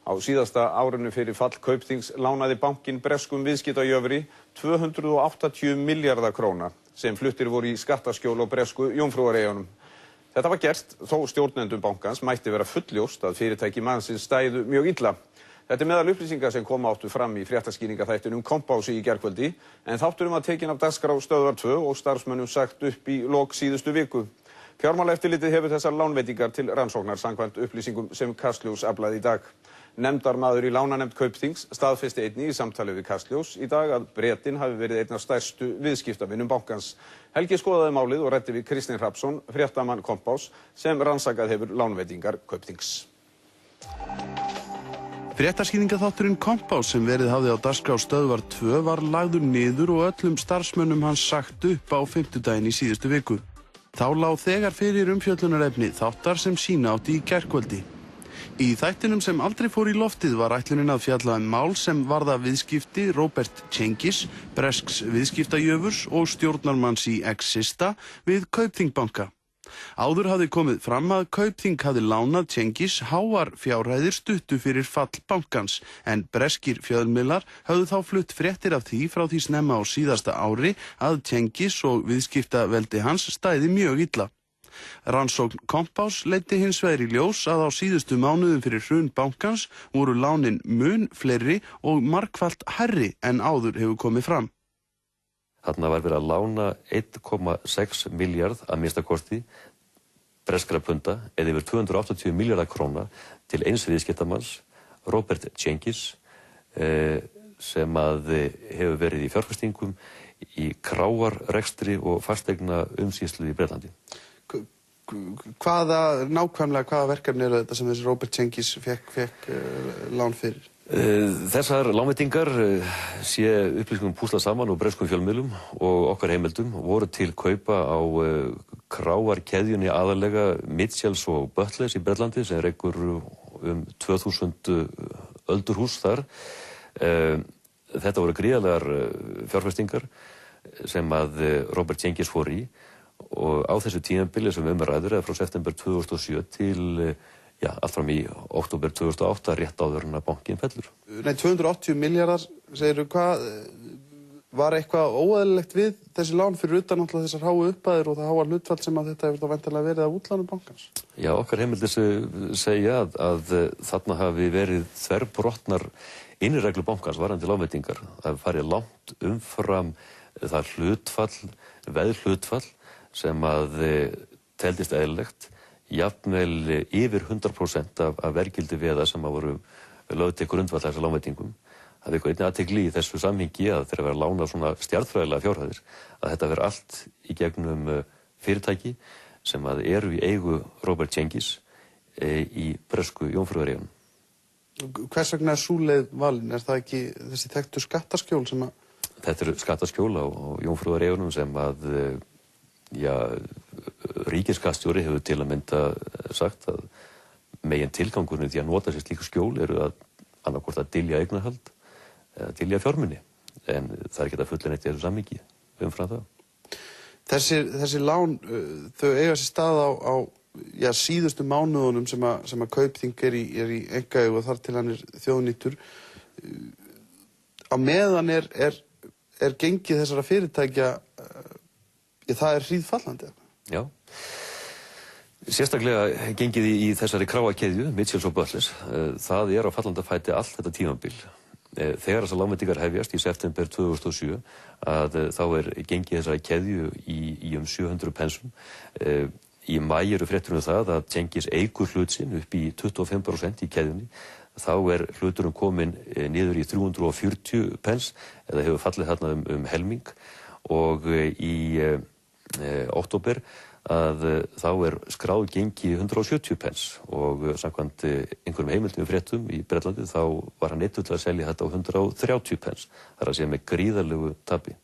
Á síðasta árinu fyrir fall Kaupþings lánaði bankinn breskum viðskiptajöfri 280 milljarða króna sem fluttir voru í skattaskjól á bresku Jómfrúareyjunum. Þetta var gert þó stjórnendum bankans mætti vera fullljóst að fyrirtæki mannsins stæðu mjög illa. Þetta er meðal upplýsingar sem koma áttu fram í fréttaskýringaþættinum Kompási í gærkvöldi, en þátturinn var tekinn af dagskrá Stöðvar 2 og starfsmönnum sagt upp í lok síðustu viku. Fjármálaeftirlitið hefur þessar lánveitingar til rannsóknar samkvæmt upplýsingum sem Kastljós aflaði í dag. Nefndarmaður í lánanefnd Kaupþings staðfesti einnig í samtali við Kastljós í dag að Bretinn hafi verið einn af stærstu viðskiptavinum bankans. Helgi skoðaði málið og ræddi við Kristinn Hrafnsson, fréttamann Kompás, sem rannsakað hefur lánveitingar Kaupþings. Fréttaskýringaþátturinn Kompás sem verið hafði á dagskrá Stöðvar 2 var lagður niður og öllum starfsmönnum hans sagt upp á fimmtudaginn í síðustu viku. Þá lá þegar fyrir umfjöllunarefni þáttar sem sýna átti í gærkvöldi. Í þættinum sem aldrei fór í loftið var ætlunin að fjalla mál sem varða viðskipti Robert Cengiz, bresks viðskiptajöfurs og stjórnarmanns í Exista við Kaupþing banka. Áður hafði komið fram að Kaupþing hafði lánað Cengiz háar fjárhæðir stuttu fyrir fall bankans, en breskir fjölmiðlar höfðu þá flutt fréttir af því frá því snemma á síðasta ári að Cengiz og viðskiptaveldi hans stæði mjög illa. Rannsókn Kompás leiddi hins vegar í ljós að á síðustu mánuðum fyrir hrun bankans voru lánin mun fleiri og margfalt hærri en áður hefur komið fram. Þarna var verið að lána 1,6 milljarð að minnstakosti breskra punda eða yfir 280 milljarða króna til eins viðskiptamanns, Robert Cengiz, sem að hefur verið í fjárfestingum í kráarrekstri og fasteigna umsýslu í Bretlandi. Nákvæmlega hvaða verkefni eru þetta sem þessi Robert Cengiz fekk lán fyrir? Þessar lánveitingar sé upplýsingum púslað saman og breskum fjölmiðlum og okkar heimildum voru til kaupa á kráarkeðjunni aðallega Mitchells og Butlers í Bretlandi sem rekur 2000 öldurhús þar. Þetta voru gríðarlegar fjárfestingar sem að Robert Cengiz fór í og á þessu tímabili sem ræður frá september 2007 til allt fram í október 2008 rétt áður en að bankinn fellur. 280 milljarðar, segirðu, hvað var eitthvað óeðlilegt við þessi lán fyrir utan alltaf þessar háu upphæðir og það háa hlutfall sem að þetta hefur þá væntanlega verið af útlánum bankans? Já, okkar heimildir segja að þarna hafi verið þverbrotnar innreglu bankans varðandi lánveitingar. Það farið langt umfram það veðhlutfall sem að teldist eðlilegt, jafnvel yfir 100% af verðgildi veða sem að voru lögð til grundvallar þessar lánveitingum. Það vekur einnig athygli í þessu samhengi að þegar verið að lána svona stjarnfræðilega fjárhæðir að þetta verið allt í gegnum fyrirtæki sem að eru í eigu Robert Cengiz í bresku Jómfrúareyjunum. Hvers vegna sú leið valin? Er það ekki þessi þekktu skattaskjól sem að... Þetta eru skattaskjól á Jómfrúareyjunum sem að ríkiskattstjóri hefur til að mynda sagt að megin tilgangurinn því að nota sér slíku skjól eru að annarkvort að dylja eignarhald eða dylja fjármuni, en það er ekki að fullnægt í þessu samhengi umfram það. Þessi lán, þau eiga sér stað á síðustu mánuðunum sem að Kaupþing er í einkaeigu og þar til hann er þjóðnýttur. Á meðan er gengið þessara fyrirtækja það er hríðfallandi. Já. Sérstaklega gengið í þessari kráakeðju, Mitchells og Butlers, það er á fallandafæti allt þetta tímabil. Þegar þessar lánveitingar hefjast í september 2007 að þá er gengið þessari keðju í 700 pensum. Í maí eru fréttir það að Cengiz eigur hlut sinn upp í 25% í keðjunni. Þá er hluturinn kominn niður í 340 pens eða hefur fallið þarna helming og í október að þá er skráð gengi 170 pens og samkvæmt einhverjum heimildum fréttum í Bretlandi þá var hann neyddur til að selja þetta á 130 pens. Það er að segja með gríðarlegu tapi.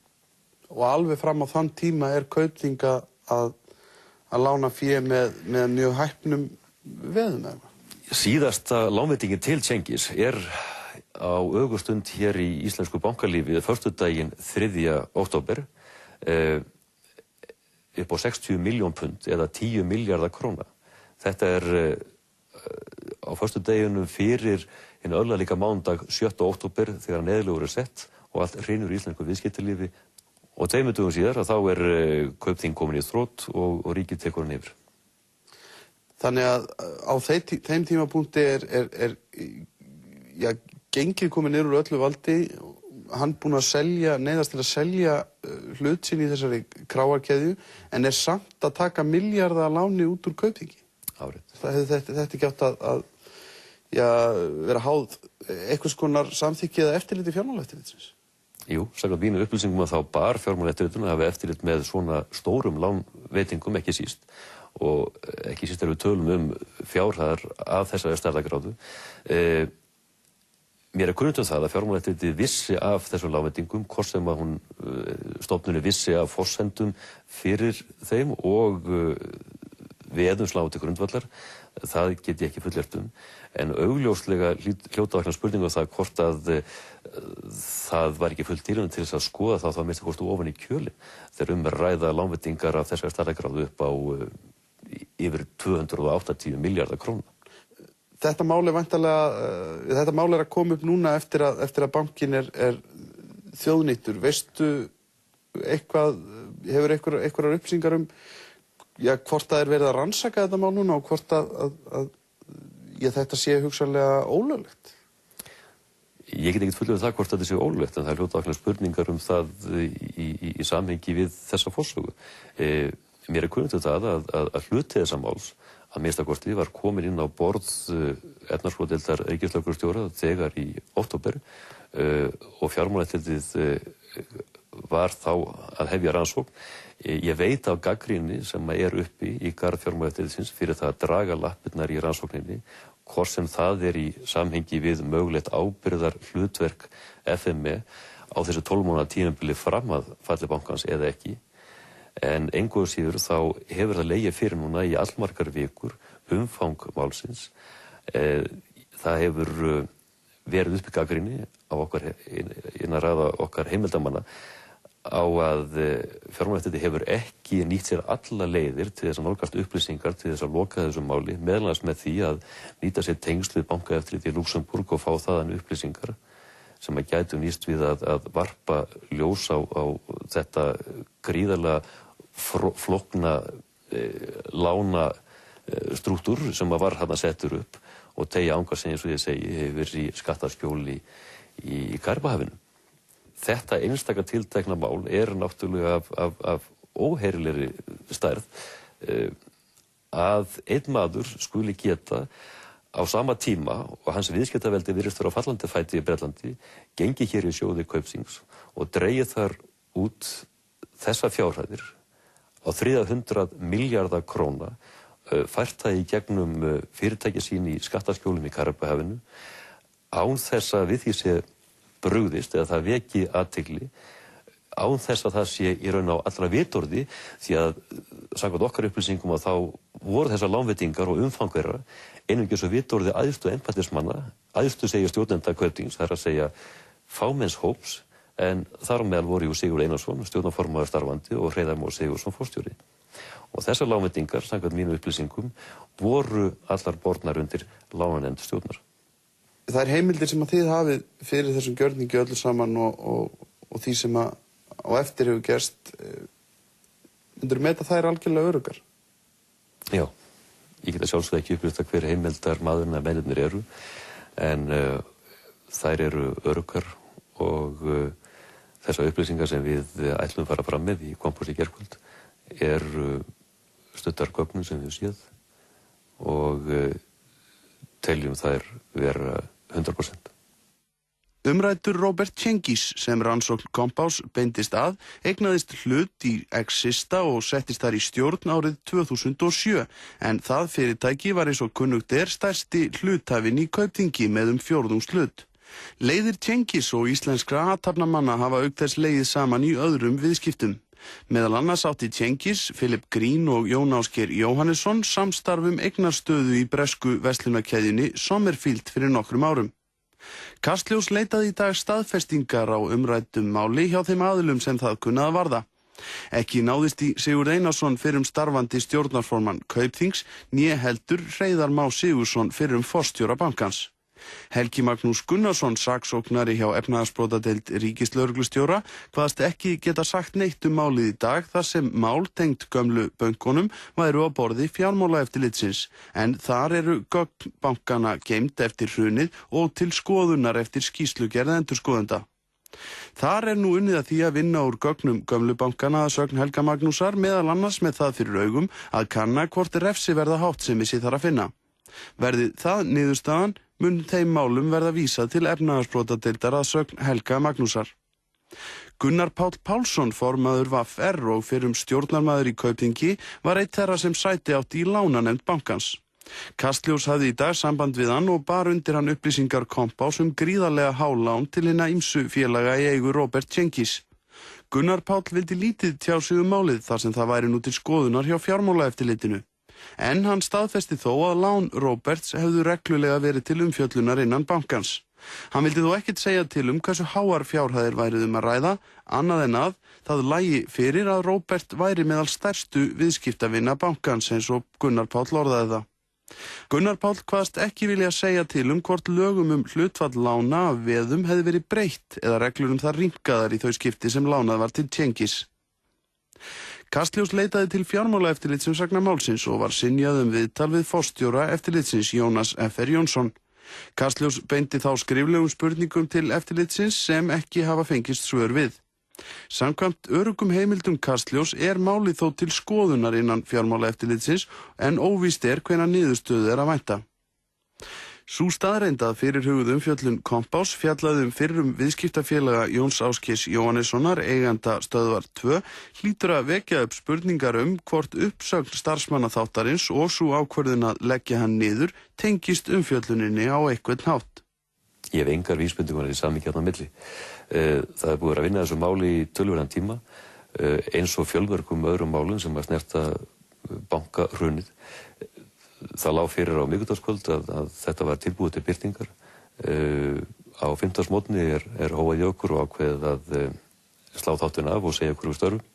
Og alveg fram á þann tíma er Kaupþing að lána fé með mjög hæpnum veðum eða? Síðasta lánveitingin til Cengiz er á ögurstund hér í íslensku bankalífi föstudaginn 3. október upp á 60 milljón pund eða 10 milljarða króna. Þetta er á föstudeginum fyrir hinn örlagaríka mánudag 7. október þegar neyðarlegur sett og allt hrynur í íslensku viðskiptalífi og 2 dögum síðar þá Kaupþing komin í þrot og ríkið tekur hann yfir. Þannig að á þeim tímapunkti er gengið komið niður úr öllu valdi, hann búinn að neyðast til að selja hlut sinn í þessari kráarkeðju en samt að taka milljarða láni út úr Kaupþingi. Árið. Þetta ekki átt að vera háð einhvers konar samþykki eða eftirliti fjármálaeftirlitsins? Jú, samkvæmt mínum upplýsingum að þá bar fjármálaeftirlitinu að hafa eftirlit með svona stórum lánveitingum ekki síst og ekki síst við tölum fjárhæðar af þessari stærðargráðu. Mér kunnugt það að fjármálaeftirlitið vissi af þessum lánveitingum, hvort sem að stofnunin vissi af forsendum fyrir þeim og veðum slá til grundvallar, það get ég ekki fullyrt en augljóslega hljóta vakna spurningu það hvort að það var ekki fullt tilefni til þess að skoða það minnst hvort ofan í kjölinn þegar ræða lánveitingar af þessari stærðargráðu upp á yfir 280 milljarða króna. Þetta mál er að koma upp núna eftir að bankinn er þjóðnýttur. Veistu eitthvað, hefur einhverjar upplýsingar hvort það verið að rannsaka þetta mál núna og hvort að þetta sé hugsanlega ólöglegt? Ég get ekkert fullur það hvort þetta sé ólöglegt en það hljóta ákveðnar spurningar það í samhengi við þessa forsögu. Mér kunnugt það að hluti þessa máls að minnstakosti var komin inn á borð efnahagsbrotadeildar ríkislögreglustjóra þegar í október og fjármálaeftirlitið var þá að hefja rannsókn. Ég veit af gagnrýni sem uppi í garð fjármálaeftirlitsins fyrir það að draga lappirnar í rannsókninni, hvort sem það í samhengi við mögulegt ábyrgðar hlutverk FME á þessu 12 mánaða tímabili fram að falli bankans eða ekki. En engu að síður þá hefur það legið fyrir núna í allmargar vikur umfang málsins. Það hefur verið uppi gagnrýni á innan raða okkar heimildarmanna á að fjármálaeftirlitið hefur ekki nýtt sér alla leiðir til þess að nálgast upplýsingar til þess að loka þessu máli, meðal annars með því að nýta sér tengsl við bankaeftirlitið í Luxemburg og fá þaðan upplýsingar sem gætu nýst við að varpa ljós á þetta gríðarlega flókna lána strúktúr sem var þarna settur upp og teygja ángar sem eins og ég segi hefur í skattaskjóli í Karíbahafinu. Þetta einstaka tiltekna mál náttúrulega af óheyrilegri stærð að einn maður skuli geta á sama tíma og hans viðskiptaveldi virðist vera á fallandi fæti í Bretlandi, gengi hér í sjóði Kaupþings og dregið þar út þessa fjárhæðir á 300 milljarða króna, fært það í gegnum fyrirtæki sín í skattaskjólum í Karíbahafinu án þess að við því sé brugðist eða það veki athygli, án þess að það sé í raun á allra vitorði því að samkvæmt okkar upplýsingum að þá voru þessar lánveitingar og umfang þeirra einungis og vitorði æðstu embættismanna, æðstu segja stjórnenda Kaupþings, það að segja fámennshóps, en þar á meðal voru Sigurður Einarsson, stjórnarformaður starfandi og Hreiðar Már Sigurðsson forstjóri. Og þessar lánveitingar, samkvæmt mínum upplýsingum, voru allar bornar undir lánanefnd stjórnar. Það heimildir sem að þið hafið fyrir þessum gjörningi öllu saman og því sem að á eftir hefur gerst, myndirðu meta þær algjörlega öruggar? Já, ég get að sjálfsögðu ekki upplýsta hver heimildar maðurinn að mennirnir eru, en þær eru öruggar og þessar upplýsingar sem við ætlum fara fram með í Kompás í gærkvöld studdar gögnum sem við séð og teljum þær vera 100%. Umræddur Robert Cengiz sem rannsókn Kompás beindist að eignaðist hlut í Exista og settist þar í stjórn árið 2007 en það fyrirtæki var eins og kunnugt stærsti hluthafinn í Kaupþingi með 1/4 hlut. Leiðir Cengiz og íslenskra athafnamanna hafa auk þess legið saman í öðrum viðskiptum. Meðal annars átti Cengiz, Philip Green og Jón Ásgeir Jóhannesson samstarf eignarstöðu í bresku verslunarkeðjunni Sommerfield fyrir nokkrum árum. Kastljós leitaði í dag staðfestingar á umræddum máli hjá þeim aðilum sem það kunna að varða. Ekki náðist í Sigurð Einarsson fyrrum starfandi stjórnarformann Kaupþings né heldur Hreiðar Már Sigurðsson fyrrum forstjóra bankans. Helgi Magnús Gunnarsson, saksóknari hjá efnahagsbrotadeild ríkislögreglustjóra, kvaðst ekki geta sagt neitt málið í dag þar sem mál tengt gömlu bönkunum væru á borði fjármálaeftirlitsins, en þar eru gögn bankana geymd eftir hrunið og til skoðunar eftir skýrslugerð endurskoðenda. Þar nú unnið að því að vinna úr gögnum gömlu bankana að sögn Helga Magnúsar, meðal annars með það fyrir augum að kanna hvort refsiverða háttsemi sé þar að finna. Verði það niðurstaðan mun þeim málum verða vísað til efnahagsbrotadeildar að sögn Helga Magnúsar. Gunnar Páll Pálsson, formaður VR og fyrrum stjórnarmaður í Kaupþingi, var einn þeirra sem sæti átti í lánanefnd bankans. Kastljós hafði í dag samband við hann og bar undir hann upplýsingar Kompás gríðarlega hálán til hinna ýmsu félaga í eigu Robert Cengiz. Gunnar Páll vildi lítið tjá sig málið þar sem það væri nú til skoðunar hjá fjármálaeftirlitinu. En hann staðfesti þó að lán Roberts hefðu reglulega verið til umfjöllunar innan bankans. Hann vildi þó ekkert segja til hversu háar fjárhæðir værið að ræða, annað en að það lægi fyrir að Robert væri meðal stærstu viðskiptavina bankans eins og Gunnar Páll orðaði það. Gunnar Páll kvaðst ekki vilja segja til hvort lögum hlutfall lána af veðum hefði verið breytt eða reglur það rýmkaðar í þau skipti sem lánað var til Cengiz. Kastljós leitaði til fjármálaeftirlitsins vegna málsins og var synjað viðtal við forstjóra eftirlitsins Jónas F.R. Jónsson. Kastljós beindi þá skriflegum spurningum til eftirlitsins sem ekki hafa fengist svör við. Samkvæmt öruggum heimildum Kastljós málið þó til skoðunar innan fjármálaeftirlitsins en óvíst hvenær niðurstöðu að vænta. Sú staðreynd að fyrirhuguð umfjöllun Kompás fjallaði fyrrum viðskiptafélaga Jóns Ásgeirs Jóhannessonar, eiganda Stöðvar 2, hlýtur að vekja upp spurningar hvort uppsögn starfsmanna þáttarins og sú ákvörðun að leggja hann niður tengist umfjölluninni á einhvern hátt. Ég hef engar vísbendingar í samhengi þarna á milli. Það búið að vinna þessu máli í töluverðan tíma, eins og fjölmörgum öðrum málum sem að snerta bankahrunið. Það lá fyrir á miðvikudagskvöld að þetta var tilbúið til birtingar. Á fimmtudagsmorgni hófað í okkur og ákveðið að slá þáttinn af og segja okkur úr störfum.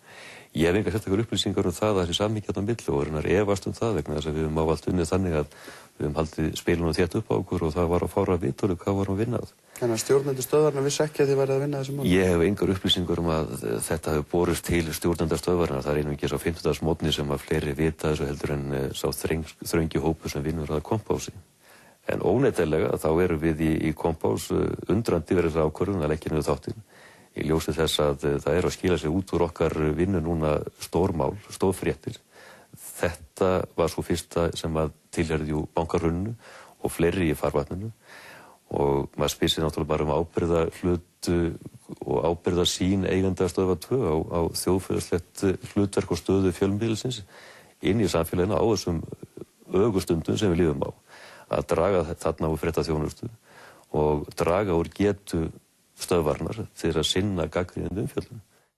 Ég hef engar sérstakar upplýsingar það að þessi samhengi þarna á milli og raunar efast það vegna þess að við höfum ávallt unnið þannig að við höfum haldið spilunum þétt upp á okkur og það var að fára viðtölu hvað varum vinnað. Þannig að stjórnendur stöðvarna vissi ekki að þið værið að vinna þessu mál? Ég hef engar upplýsingar að þetta hefur borist til stjórnenda stöðvarna. Það einungis á fimmtudagsmorgni sem að fleiri vita þessu heldur en sá þröngi hópur sem vinnur að Kompási. En óneitanlega þá erum við í Kompás undrandi verið þessa ákvörðun að leggja niður þáttinn. Í ljósi þess að það að skila sig út úr okkar vinnu núna stórmál, stórfréttir. Þetta var svo fyrsta sem að tilheyrði bankahruninu og fleiri í farvatninu og maður spyr sig náttúrulega bara ábyrgðarhlut og ábyrgðarsýn eiganda Stöðvar 2 á þjóðfélagslegt hlutverk og stöðu fjölmiðilsins inn í samfélaginu á þessum ögurstundum sem við lifum á. Að draga þarna úr fréttaþjónustu og draga úr getu stöðvarnar til að sinna gagnrýnandi umfjöllun.